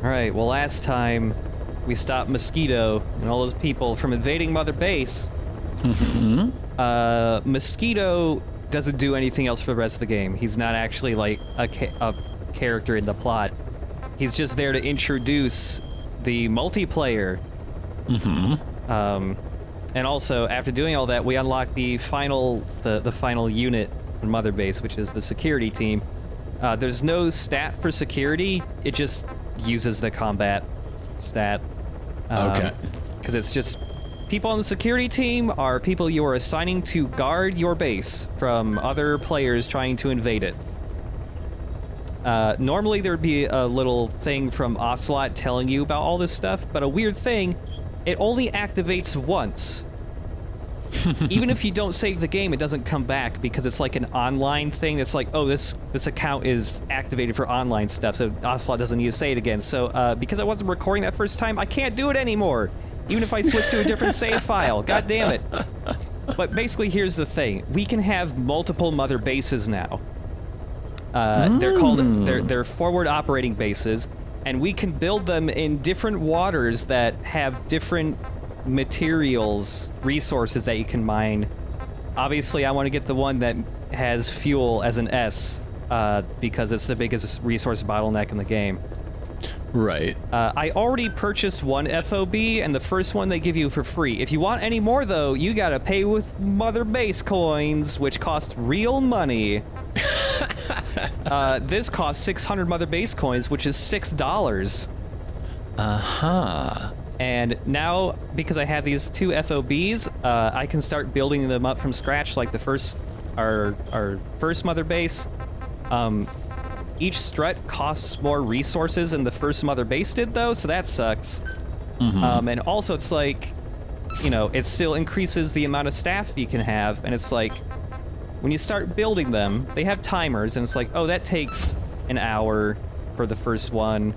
Alright, well last time we stopped Mosquito and all those people from invading Mother Base. Mosquito doesn't do anything else for the rest of the game. He's not actually like a character in the plot. He's just there to introduce the multiplayer. And also, after doing all that, we unlock the final unit in Mother Base, which is the security team. There's no stat for security. It just uses the combat stat. Okay. Because it's just people on the security team are people you are assigning to guard your base from other players trying to invade it. Normally there would be a little thing from Ocelot telling you about all this stuff, but a weird thing, it only activates once. Even if you don't save the game, it doesn't come back because it's like an online thing. It's like, oh, this account is activated for online stuff, so Ocelot doesn't need to say it again. So because I wasn't recording that first time, I can't do it anymore. Even if I switch to a different save file. God damn it. But basically, here's the thing. We can have multiple Mother Bases now. They're called, they're forward operating bases, and we can build them in different waters that have different materials, resources that you can mine. Obviously, I want to get the one that has fuel as an S, because it's the biggest resource bottleneck in the game. Right. I already purchased one FOB, and the first one they give you for free. If you want any more, though, you gotta pay with Mother Base coins, which cost real money. This costs 600 Mother Base coins, which is $6. And now, because I have these two FOBs, I can start building them up from scratch, like our first Mother Base. Each strut costs more resources than the first Mother Base did, though, so that sucks. And also, it's like, you know, it still increases the amount of staff you can have, and it's like, when you start building them, they have timers, and it's like, oh, that takes an hour for the first one.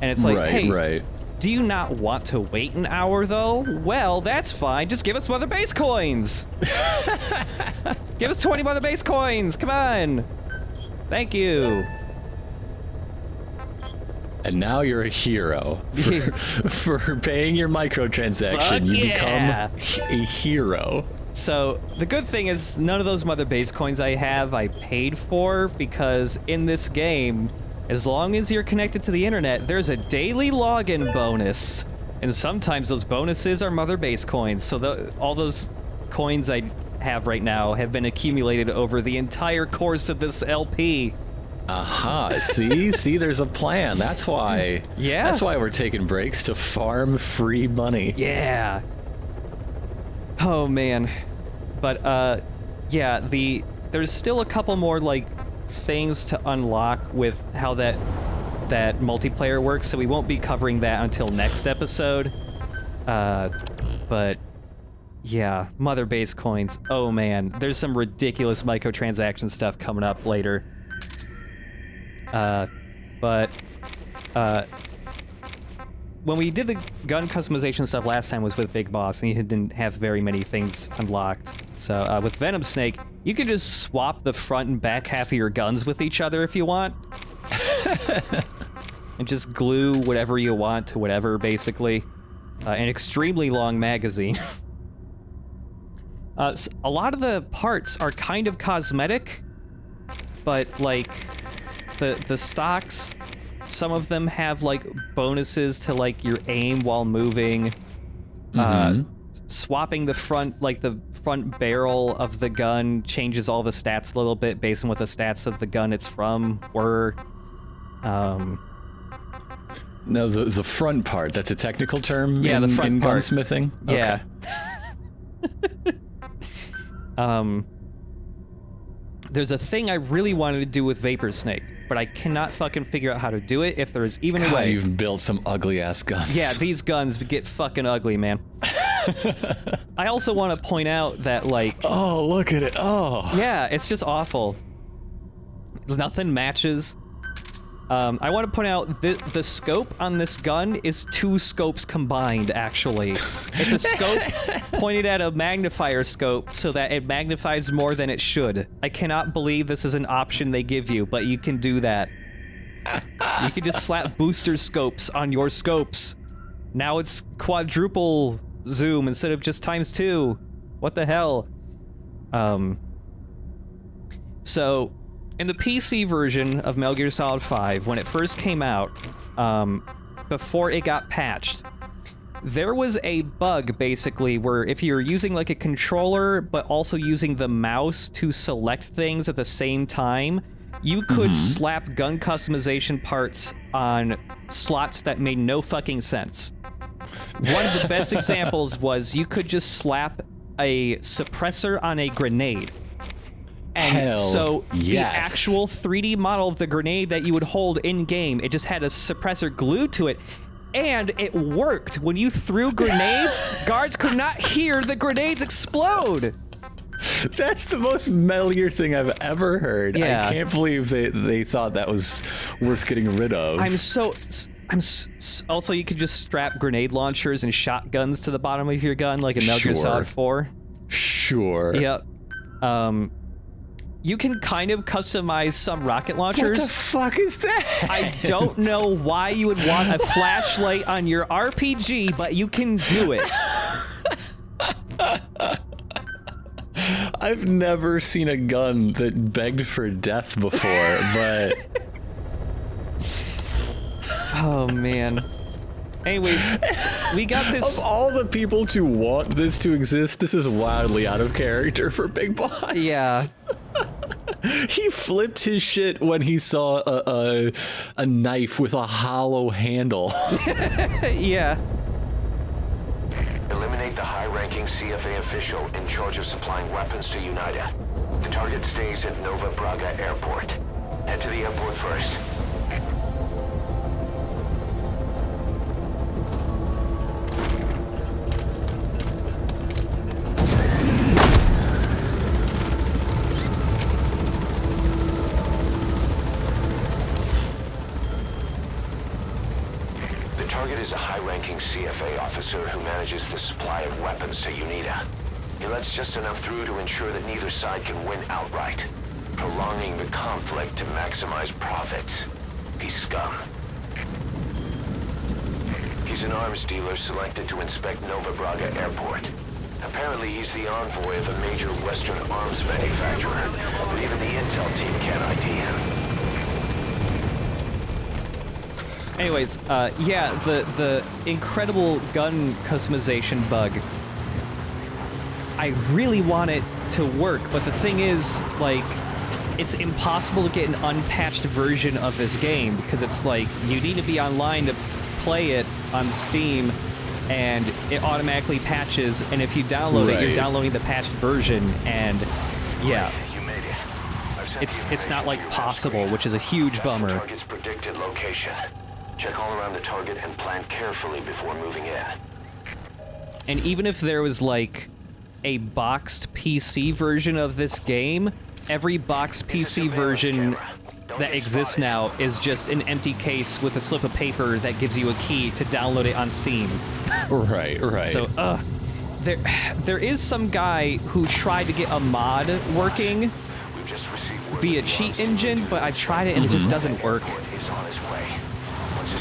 And it's like, hey, do you not want to wait an hour, though? Well, that's fine. Just give us Mother Base coins. Give us 20 Mother Base coins. Come on. Thank you. And now you're a hero. For paying your microtransaction, you become a hero. So, the good thing is, none of those Mother Base coins I have, I paid for, because in this game, as long as you're connected to the internet, there's a daily login bonus. And sometimes those bonuses are Mother Base coins. So all those coins I have right now have been accumulated over the entire course of this LP. See, there's a plan. That's why. Yeah. That's why we're taking breaks, to farm free money. Yeah. Oh man. But yeah, there's still a couple more like things to unlock with how that multiplayer works, so we won't be covering that until next episode. But yeah, Mother Base coins. Oh man, there's some ridiculous microtransaction stuff coming up later. But when we did the gun customization stuff last time was with Big Boss, and he didn't have very many things unlocked. So with Venom Snake, you can just swap the front and back half of your guns with each other if you want. And just glue whatever you want to whatever, basically. An extremely long magazine. A lot of the parts are kind of cosmetic, but like the stocks, some of them have like bonuses to like your aim while moving. Swapping the front barrel of the gun changes all the stats a little bit based on what the stats of the gun it's from were. No, the front part, that's a technical term the front in part. gunsmithing? Yeah. Okay. There's a thing I really wanted to do with Vapor Snake, but I cannot fucking figure out how to do it if there's even a way. You've built some ugly-ass guns. Yeah, these guns get fucking ugly, man. I also want to point out that, like... Oh, look at it. Oh. Yeah, it's just awful. Nothing matches. I want to point out the scope on this gun is 2 scopes combined, actually. It's a scope pointed at a magnifier scope so that it magnifies more than it should. I cannot believe this is an option they give you, but you can do that. You can just slap booster scopes on your scopes. Now it's quadruple zoom instead of just ×2. What the hell? So, in the PC version of Metal Gear Solid 5, when it first came out, before it got patched, there was a bug, basically, where if you're using, like, a controller, but also using the mouse to select things at the same time, you could slap gun customization parts on slots that made no fucking sense. One of the best examples was you could just slap a suppressor on a grenade. And the actual 3D model of the grenade that you would hold in-game, it just had a suppressor glued to it. And it worked. When you threw grenades, guards could not hear the grenades explode. That's the most Metal Gear thing I've ever heard. Yeah. I can't believe they thought that was worth getting rid of. Also, you could just strap grenade launchers and shotguns to the bottom of your gun, like in Metal Gear Solid 4. Sure. Yep. You can kind of customize some rocket launchers. What the fuck is that? I don't know why you would want a flashlight on your RPG, but you can do it. I've never seen a gun that begged for death before, but... Oh, man. Anyways, we got this... Of all the people to want this to exist, this is wildly out of character for Big Boss. Yeah. He flipped his shit when he saw a knife with a hollow handle. Yeah. Eliminate the high-ranking CFA official in charge of supplying weapons to UNITA. The target stays at Nova Braga Airport. Head to the airport first. Is a high-ranking CFA officer who manages the supply of weapons to UNITA. He lets just enough through to ensure that neither side can win outright, prolonging the conflict to maximize profits. He's scum. He's an arms dealer selected to inspect Nova Braga Airport. Apparently he's the envoy of a major Western arms manufacturer, but even the intel team can't ID him. Anyways, yeah, the incredible gun customization bug. I really want it to work, but the thing is, like, it's impossible to get an unpatched version of this game because it's like you need to be online to play it on Steam, and it automatically patches. And if you download it, you're downloading the patched version, and yeah, it's not like possible, which is a huge bummer. Target's predicted location. Check all around the target and plan carefully before moving in. And even if there was, like, a boxed PC version of this game, every boxed PC version that exists now is just an empty case with a slip of paper that gives you a key to download it on Steam. Right. So, there is some guy who tried to get a mod working via cheat engine, but I tried it and it just doesn't work.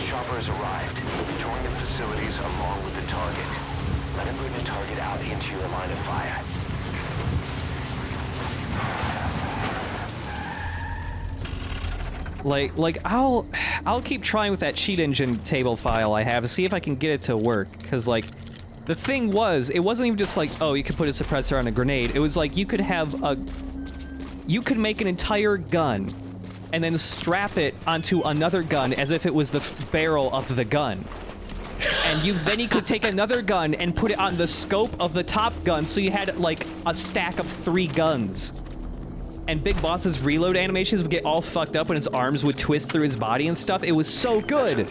Chopper has arrived. He'll be touring the facilities along with the target. Let him bring the target out into your line of fire. Like I'll keep trying with that cheat engine table file I have to see if I can get it to work. Cause like, the thing was, it wasn't even just like, oh, you could put a suppressor on a grenade. It was like you could make an entire gun and then strap it onto another gun as if it was the barrel of the gun. And then you could take another gun and put it on the scope of the top gun, so you had, like, a stack of 3 guns. And Big Boss's reload animations would get all fucked up when his arms would twist through his body and stuff. It was so good.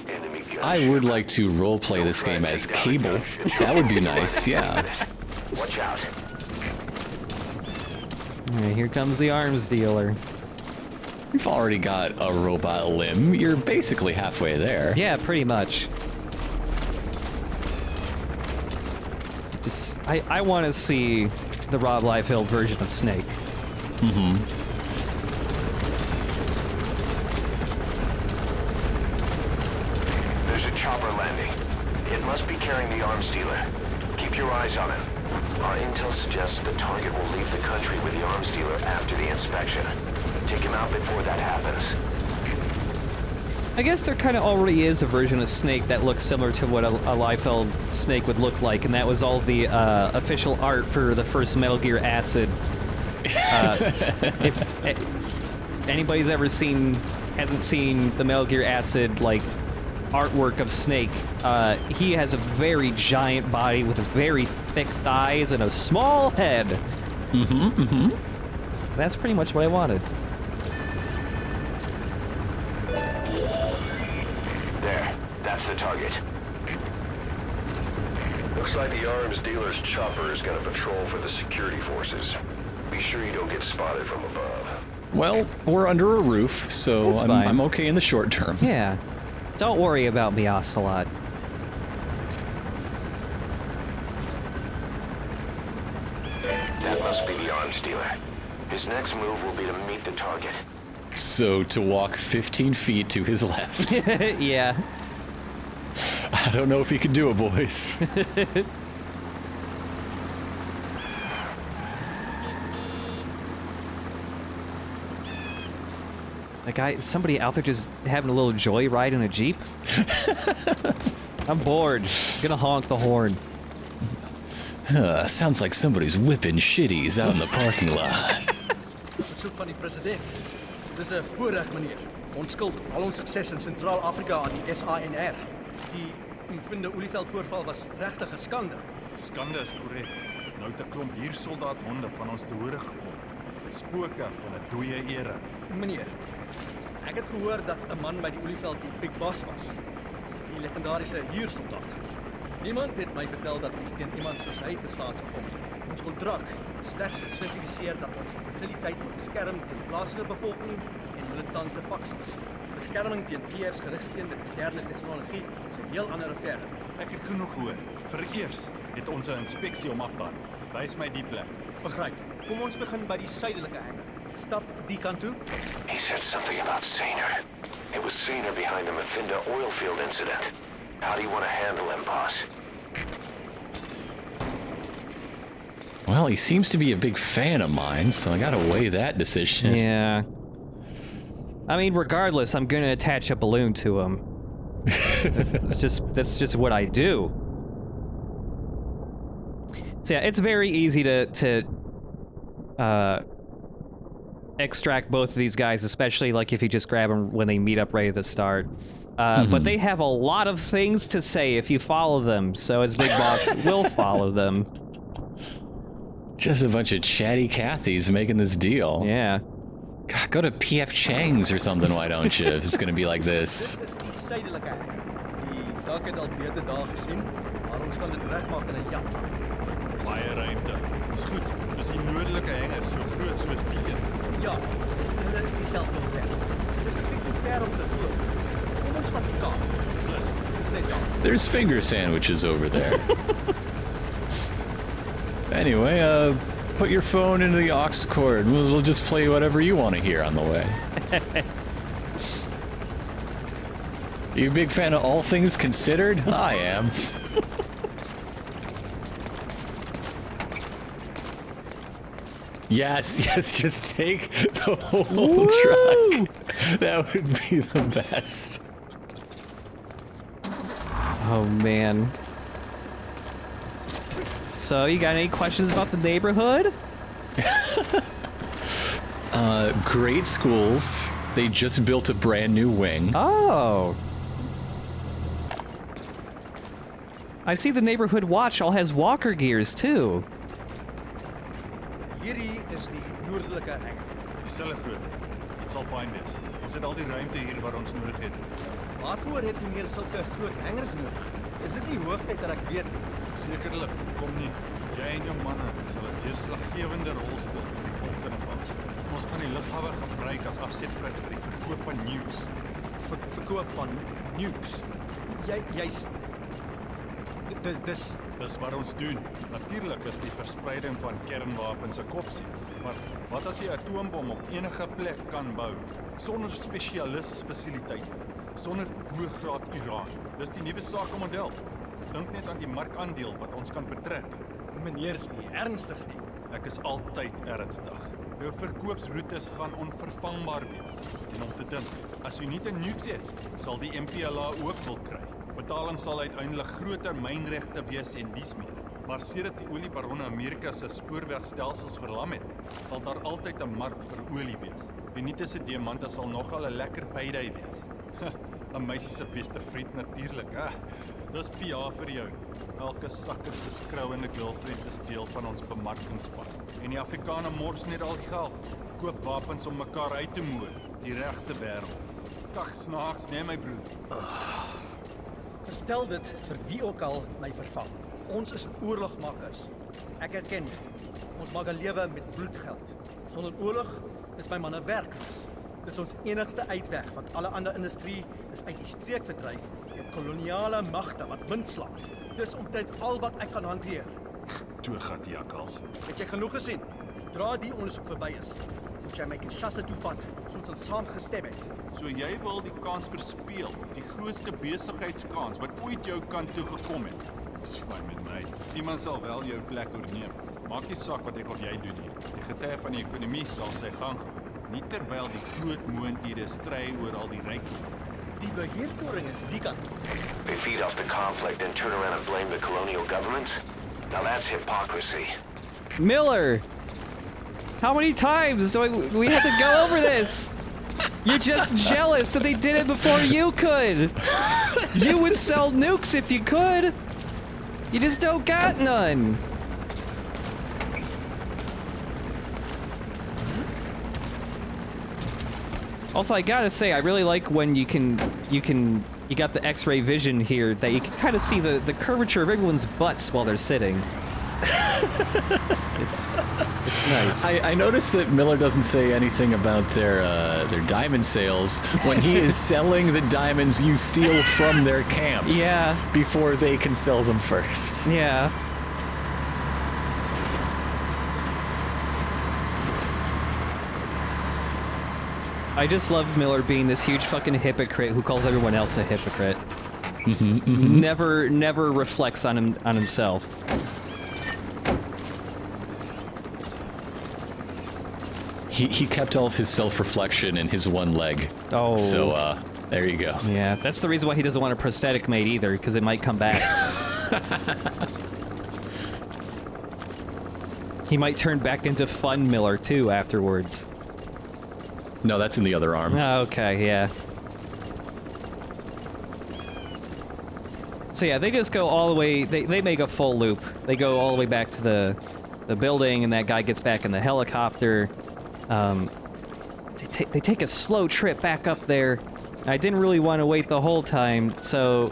I would like to roleplay this game as Cable. That would be nice, yeah. Watch out. Alright, here comes the arms dealer. You've already got a robot limb. You're basically halfway there. Yeah, pretty much. I want to see the Rob Liefeld version of Snake. chopper landing. It must be carrying the arms dealer. Keep your eyes on him. Our intel suggests the target will leave the country with the arms dealer after the inspection. Take him out before that happens. I guess there kind of already is a version of Snake that looks similar to what a Liefeld Snake would look like, and that was all the official art for the first Metal Gear Acid. If anybody's ever hasn't seen the Metal Gear Acid, like, artwork of Snake, he has a very giant body with very thick thighs and a small head. That's pretty much what I wanted. There, that's the target. Looks like the arms dealer's chopper is gonna patrol for the security forces. Be sure you don't get spotted from above. Well, we're under a roof, so I'm okay in the short term. Yeah. Don't worry about me, Ocelot. That must be the arms dealer. His next move will be to meet the target. So to walk 15 feet to his left. Yeah. I don't know if he can do it, boys. Somebody out there just having a little joyride in a Jeep? I'm bored. Gonna honk the horn. Sounds like somebody's whipping shitties out in the parking lot. Besoek van die president. Dis 'n voorreg, meneer. Ons skuld al ons sukses in Sentraal-Afrika aan die SANR. Die Mvinde Olieveld voorval was regtig 'n skande. Skande is korrek. Nou het 'n klomp huursoldaathonde van ons te hore gekom. Spooke van 'n dooie era. Meneer, ek het gehoor dat 'n man by die Olieveld die Big Boss was. Die legendariese huursoldaat. Niemand het my vertel dat ons teen iemand soos hy te staan sal kom. Ons kontrak het slegs gespesifiseer dat ons die fasiliteit moet beskerm teen plaaslike bevolking en militante faksies. Beskerming teen PF's gerigsteun met moderne tegnologie is 'n heel ander affære. Ek het genoeg gehoor. Vereers het ons 'n inspeksie om af te aan. Wys my die plek. Begryp. Kom ons begin by die suidelike hangar. Stap die kant toe. He said something about Saner. It was Saner behind the Mfinda oil field incident. How do you want to handle him, boss? Well, he seems to be a big fan of mine, so I gotta weigh that decision. Yeah. I mean, regardless, I'm gonna attach a balloon to him. That's just what I do. So yeah, it's very easy to extract both of these guys, especially like if you just grab them when they meet up right at the start. But they have a lot of things to say if you follow them, so as Big Boss will follow them. Just a bunch of chatty Cathys making this deal. Yeah. God, go to P.F. Chang's or something, why don't you, if it's gonna be like this. Dit is die suidelike hangar. Die dak het al beter dae gesien, maar ons kan dit regmaak in 'n japtrap. Baie ruimte. Dis goed. Dis die noordelike hangar so groot soos die een. Ja, hulle is dieselfde model. Dis 'n bietjie ver om te loop. Kom ons vat die kar. Beslis. Dis net daar. There's finger sandwiches over there. Anyway, put your phone into the aux cord. We'll just play whatever you want to hear on the way. You a big fan of All Things Considered? I am. Yes, just take the whole truck. That would be the best. Oh man. So, you got any questions about the neighborhood? Great schools. They just built a brand new wing. Oh. I see the neighborhood watch all has walker gears too. Hierdie is die noordelike hangar. Dieselfde grootte. Dit sal fyn wees. Ons het al die ruimte hier wat ons nodig het. Waarvoor het meneer sulke groot hangars nodig? Is dit nie hoogtyd dat ek weet nie? Sekerlik, kom nie. Jy en jou manne sal 'n deurslaggewende rol speel vir die volgende fase. Ons gaan die lughawe gebruik as afsetpunt vir die verkoop van nukes. Verkoop van nukes. Jy's Dis wat ons doen. Natuurlik is die verspreiding van kernwapens 'n kopsie. Maar wat as jy 'n atoombom op enige plek kan bou sonder spesialis fasiliteite, besonder hoëgraad uraan. Dis die nuwe sakemodel. Dink net aan die markandeel wat ons kan betrek. Meneer is nie ernstig nie. Ek is altyd ernstig. Jou verkoopsroetes gaan onvervangbaar wees. En om te dink, as u nie 'n nukes het, sal die MPLA ook wil kry. Betaling sal uiteindelik groter mynregte wees en dies meer. Maar sedert die oliebaronne Amerika se spoorwegstelsels verlam het, sal daar altyd 'n mark vir olie wees. Benitez se diamante sal nogal 'n lekker payday wees. 'n Meisie se beste vriend natuurlik, hè. Dis PR vir jou. Elke sakker se skrouende girlfriend is deel van ons bemarkingspan. En die Afrikaner mors net al die geld. Koop wapens om mekaar uit te moer. Die regte wêreld. Kak snaaks, nee my broer. Vertel dit vir wie ook al my vervang. Ons is oorlogmakers. Ek erken dit. Ons maak 'n lewe met bloedgeld. Sonder oorlog is my manne werkloos. Dis ons enigste uitweg, want alle ander industrie is uit die streek verdryf deur koloniale magte wat munt slaan. Dis omtrent al wat ek kan hanteer. Toe gat jakkals. Het jy genoeg gesien? Sodra die ondersoek verby is, moet jy my Kinshasa toe vat, soos ons saam gestem het. So jy wil die kans verspeel, die grootste besigheidskans wat ooit jou kant toe gekom het. Dis fyn met my. Iemand sal wel jou plek oorneem. Maak nie saak wat ek of jy doen nie. Die getuie van die ekonomie sal sy gang gaan. Nie terwyl die groot moondhede stry oor al die rykdom. Die beheertoring is die kant. They feed off the conflict and turn around and blame the colonial governments? Now that's hypocrisy. Miller! How many times do we have to go over this? You're just jealous that they did it before you could! You would sell nukes if you could! You just don't got none! Also, I gotta say, I really like when you got the X-ray vision here that you can kind of see the curvature of everyone's butts while they're sitting. It's nice. I noticed that Miller doesn't say anything about their diamond sales when he is selling the diamonds you steal from their camps. Yeah. Before they can sell them first. Yeah. I just love Miller being this huge fucking hypocrite who calls everyone else a hypocrite. Never reflects on himself. He kept all of his self-reflection in his one leg. Oh. So, there you go. Yeah, that's the reason why he doesn't want a prosthetic made either, because it might come back. He might turn back into Fun Miller, too, afterwards. No, that's in the other arm. Okay, yeah. So yeah, they just go all the way, they make a full loop. They go all the way back to the building, and that guy gets back in the helicopter. They take a slow trip back up there. I didn't really want to wait the whole time, so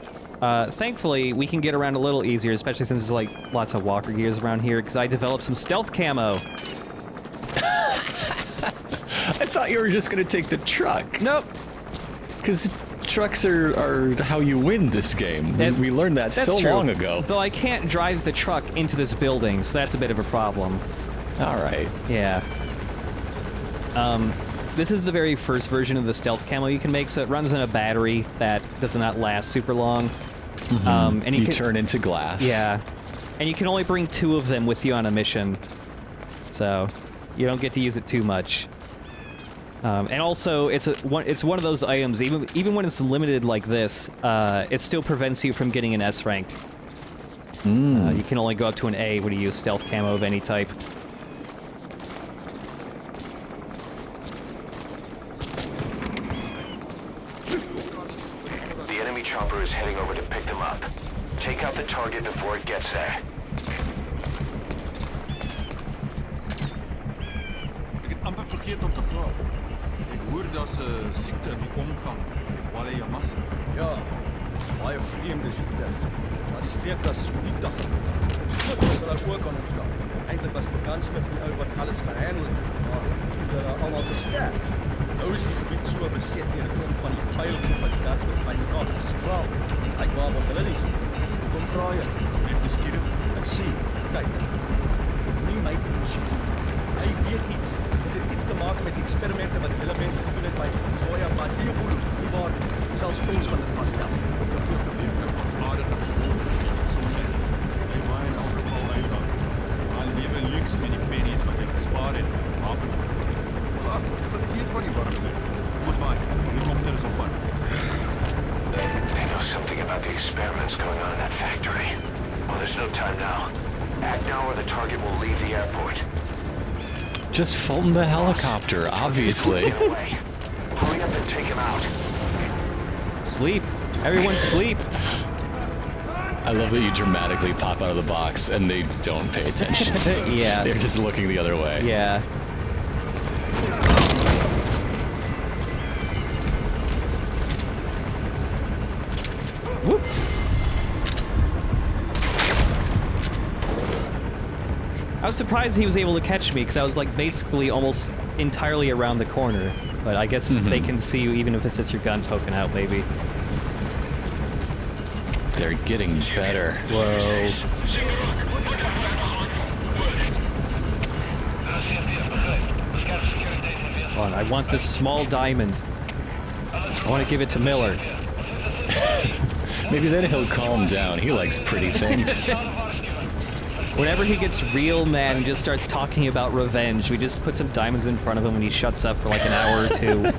thankfully we can get around a little easier, especially since there's like lots of walker gears around here, because I developed some stealth camo. I thought you were just gonna take the truck. Nope. Because trucks are how you win this game. We learned that so true. long ago. Though I can't drive the truck into this building, so that's a bit of a problem. All right. Yeah. This is the very first version of the stealth camo you can make, so it runs on a battery that does not last super long. And you turn into glass. Yeah. And you can only bring 2 of them with you on a mission. So you don't get to use it too much. And also, it's one of those items, even when it's limited like this, it still prevents you from getting an S rank. You can only go up to an A when you use stealth camo of any type. The enemy chopper is heading over to pick them up. Take out the target before it gets there. Ek het amper vergeet om te vra. Ek hoor daar's 'n siekte in die omgang. Wale Yamasa. Ja, baie vreemde siekte. Maar die streek was nietig. Goed, was hulle ook aan ons kant. Eintlik was die Gunsmith die ou wat alles gehandel het. Maar hulle almal gesterf. Nou is die gebied so beset deur 'n klomp van die vuil groep wat die Gunsmith by mekaar geskraap het. Ek wou wat hulle nie sien. Kom vra jy. Net geskiedig. Ek sien. Kyk. Nie my bullshit. Hy weet iets. Dit het iets niks te maak met die eksperimente wat die hele mense gedoen het by soja, maar die boel, nie waar nie. Selfs ons kan dit vasstel. Op de voet te werken van aardige sommige. Hy waai in elk geval uit dan. Maar lewe luxe met die pennies wat hy gespaar het, wapen vir. Ag, vergeet van die warmte. Ons waai, helikopter is op pad. They know something about the experiments going on in that factory. Well, there's no time now. Act now or the target will leave the airport. Just Fulton the helicopter, obviously. Get away. Hurry up and take him out. Sleep. Everyone sleep. I love that you dramatically pop out of the box and they don't pay attention. Yeah. They're just looking the other way. Yeah. Whoop. I was surprised he was able to catch me because I was like basically almost entirely around the corner. But I guess they can see you even if it's just your gun poking out, maybe. They're getting better. Whoa. Hold on, I want this small diamond. I want to give it to Miller. Maybe then he'll calm down. He likes pretty things. Whenever he gets real mad and just starts talking about revenge, we just put some diamonds in front of him and he shuts up for like an hour or two.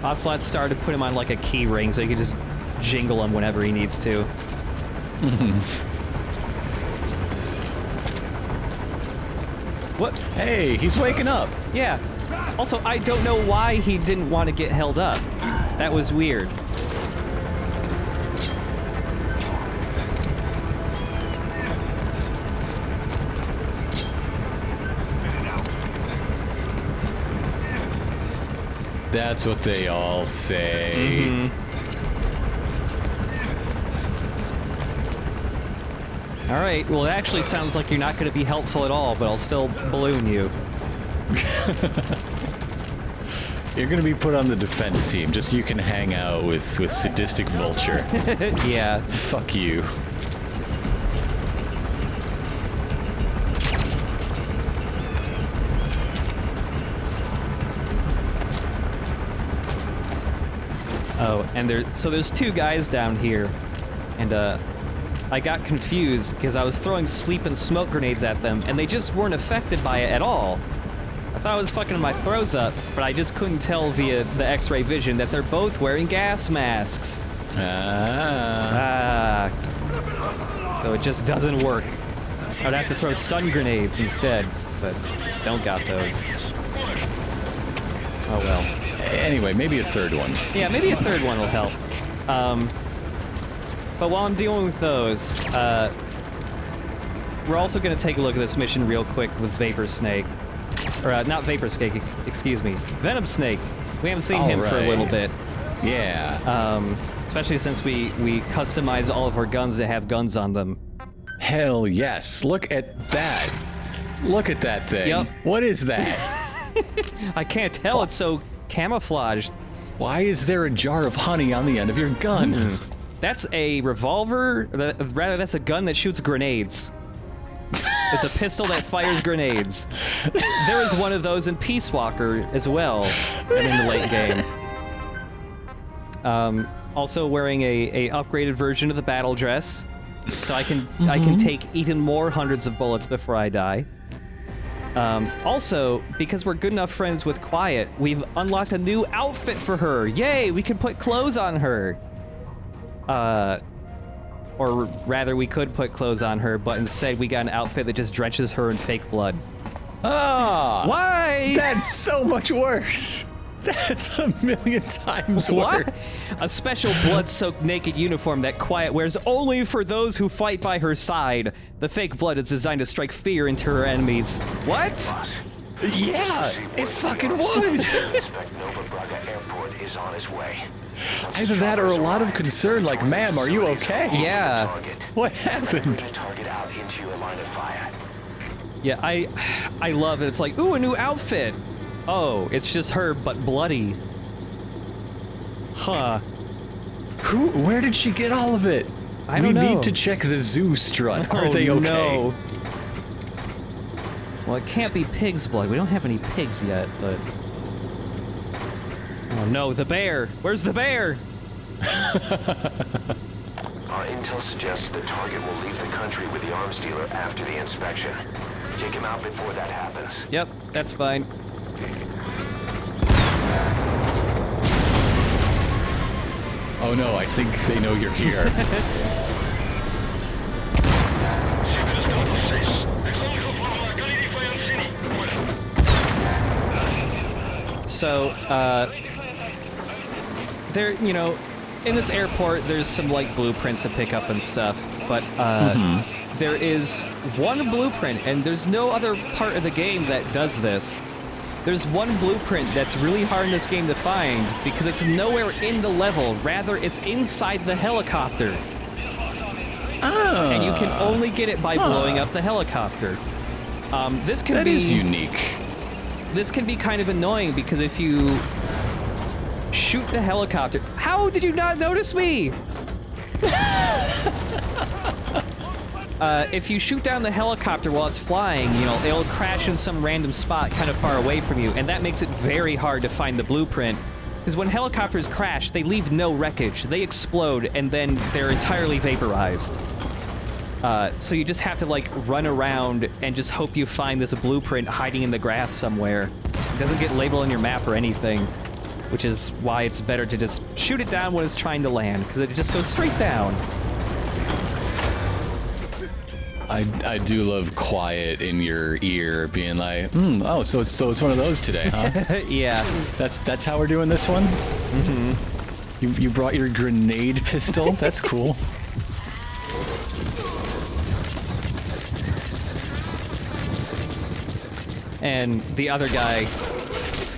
Ocelot started to put him on like a key ring so he could just jingle him whenever he needs to. What? Hey, he's waking up. Yeah. Also, I don't know why he didn't want to get held up. That was weird. That's what they all say. All right, well, it actually sounds like you're not going to be helpful at all, but I'll still balloon you. You're gonna be put on the defense team just so you can hang out with sadistic Vulture. Yeah. Fuck you. Oh, and there's two guys down here, and I got confused because I was throwing sleep and smoke grenades at them, and they just weren't affected by it at all. I thought I was fucking my throws up, but I just couldn't tell via the X-ray vision that they're both wearing gas masks. So it just doesn't work. I'd have to throw stun grenades instead, but don't got those. Oh well. Anyway, maybe a third one. Yeah, maybe a third one will help. But while I'm dealing with those, we're also going to take a look at this mission real quick with Vapor Snake. Or, not Vapor Snake, excuse me. Venom Snake. We haven't seen him for a little bit. Yeah. Especially since we customize all of our guns to have guns on them. Hell yes. Look at that. Look at that thing. Yep. What is that? I can't tell, it's so camouflaged. Why is there a jar of honey on the end of your gun? That's a revolver, rather that's a gun that shoots grenades. It's a pistol that fires grenades. There was one of those in Peace Walker as well, and in the late game. Also wearing a upgraded version of the battle dress, so I can take even more hundreds of bullets before I die. Also, because we're good enough friends with Quiet, we've unlocked a new outfit for her. Yay, we can put clothes on her. Or rather, we could put clothes on her, but instead we got an outfit that just drenches her in fake blood. Ah! Why? That's so much worse. That's a million times worse. A special blood-soaked naked uniform that Quiet wears only for those who fight by her side. The fake blood is designed to strike fear into her enemies. What? Yeah, it fucking would. Suspect Nova Braga Airport is on his way. Either that or a lot of concern, like, ma'am, are you okay? Yeah. What happened? Target out into your line of fire. Yeah, I love it. It's like, ooh, a new outfit. Oh, it's just her, but bloody. Huh. Where did she get all of it? I don't know. We need to check the zoo strut. Are they okay? No. Well, it can't be pig's blood. We don't have any pigs yet, but... Oh no, the bear! Where's the bear? Our intel suggests the target will leave the country with the arms dealer after the inspection. Take him out before that happens. Yep, that's fine. Oh no, I think they know you're here. So, there, you know, in this airport, there's some, like, blueprints to pick up and stuff, but, there is one blueprint, and there's no other part of the game that does this. There's one blueprint that's really hard in this game to find, because it's nowhere in the level, rather, it's inside the helicopter. And you can only get it by blowing up the helicopter. This can That be... is unique. This can be kind of annoying because if you shoot the helicopter... How did you not notice me? If you shoot down the helicopter while it's flying, you know, it'll crash in some random spot kind of far away from you, and that makes it very hard to find the blueprint. Because when helicopters crash, they leave no wreckage. They explode, and then they're entirely vaporized. So you just have to, like, run around and just hope you find this blueprint hiding in the grass somewhere. It doesn't get labeled on your map or anything, which is why it's better to just shoot it down when it's trying to land, because it just goes straight down. I do love quiet in your ear being like, oh, so it's one of those today, huh? Yeah. That's how we're doing this one? Mm-hmm. You brought your grenade pistol? That's cool. And the other guy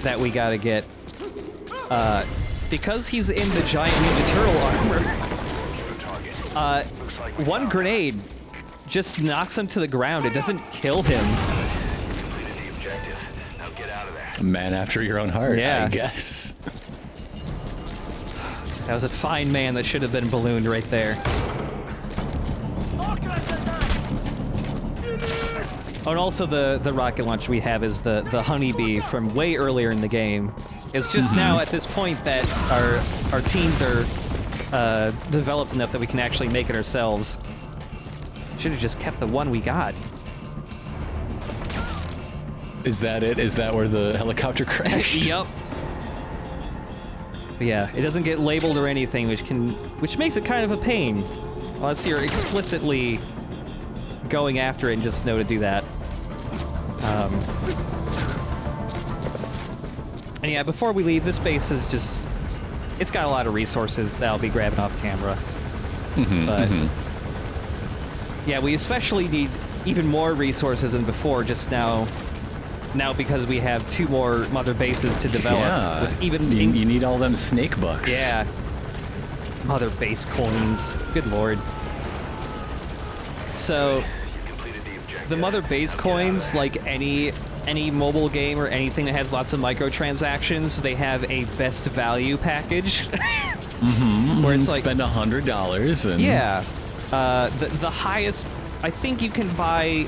that we gotta get, because he's in the giant Ninja Turtle armor, one grenade just knocks him to the ground. It doesn't kill him. A man after your own heart, Yeah. I guess. That was a fine man that should have been ballooned right there. Oh, and also the rocket launch we have is the Honeybee from way earlier in the game. It's just now at this point that our teams are developed enough that we can actually make it ourselves. Should have just kept the one we got. Is that it? Is that where the helicopter crashed? Yup. But yeah, it doesn't get labeled or anything, which makes it kind of a pain. Unless you're explicitly going after it and just know to do that. And yeah, before we leave, this base is just... It's got a lot of resources that I'll be grabbing off camera. But... Yeah, we especially need even more resources than before just now because we have 2 more mother bases to develop. Yeah, with even you need all them snake bucks. Yeah. Mother base coins. Good lord. So, the mother base coins, like any mobile game or anything that has lots of microtransactions, they have a best value package. Where it's like... Spend $100 and... Yeah. The highest... I think you can buy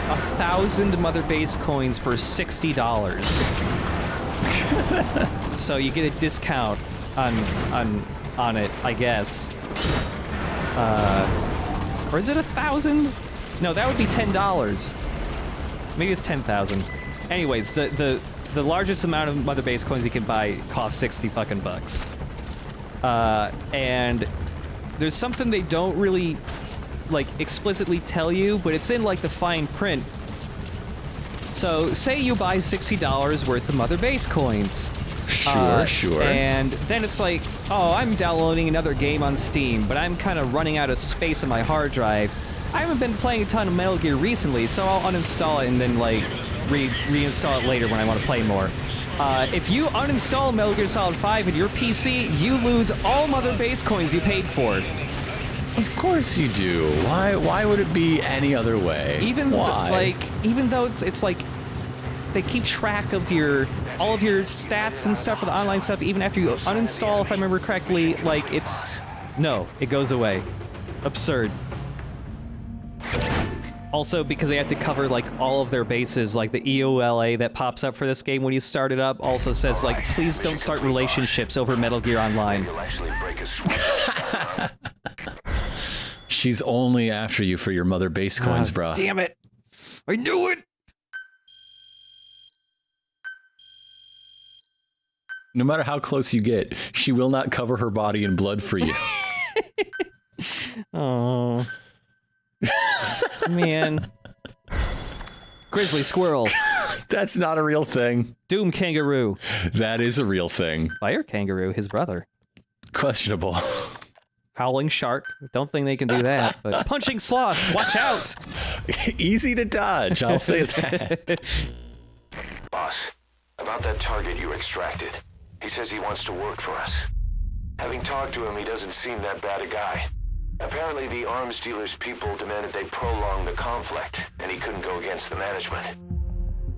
1,000 mother base coins for $60. So you get a discount on it, I guess. Or is it 1,000? No, that would be $10. Maybe it's 10,000. Anyways, the largest amount of mother base coins you can buy costs 60 fucking bucks. And there's something they don't really like explicitly tell you, but it's in like the fine print. So say you buy $60 worth of mother base coins. Sure. And then it's like, oh, I'm downloading another game on Steam, but I'm kind of running out of space on my hard drive. I haven't been playing a ton of Metal Gear recently, so I'll uninstall it and then like reinstall it later when I want to play more. If you uninstall Metal Gear Solid 5 in your PC, you lose all mother base coins you paid for. Of course you do. Why would it be any other way? Even even though it's like they keep track of all of your stats and stuff for the online stuff, even after you uninstall, if I remember correctly, like it goes away. Absurd. Also, because they have to cover, like, all of their bases, like the EOLA that pops up for this game when you start it up also says, like, please don't start relationships over Metal Gear Online. You'll actually break a sweat. She's only after you for your mother base coins, bro. Damn it! I knew it! No matter how close you get, she will not cover her body in blood for you. Oh. Man. Grizzly squirrel. That's not a real thing. Doom kangaroo. That is a real thing. Fire kangaroo, his brother. Questionable. Howling shark. Don't think they can do that. But punching sloth. Watch out. Easy to dodge, I'll say that. Boss, about that target you extracted. He says he wants to work for us. Having talked to him, he doesn't seem that bad a guy. Apparently, the arms dealer's people demanded they prolong the conflict, and he couldn't go against the management.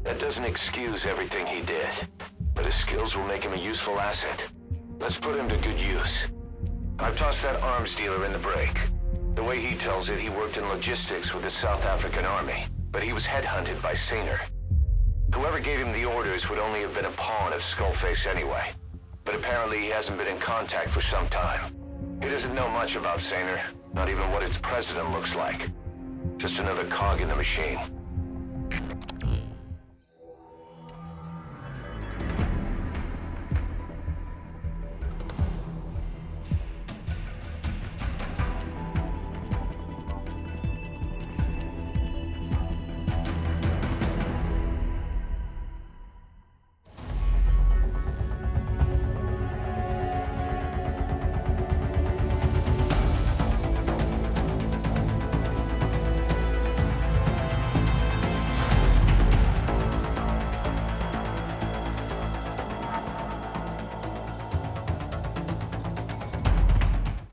That doesn't excuse everything he did, but his skills will make him a useful asset. Let's put him to good use. I've tossed that arms dealer in the break. The way he tells it, he worked in logistics with the South African army, but he was headhunted by Sainer. Whoever gave him the orders would only have been a pawn of Skullface anyway, but apparently he hasn't been in contact for some time. He doesn't know much about Sainer, not even what its president looks like. Just another cog in the machine.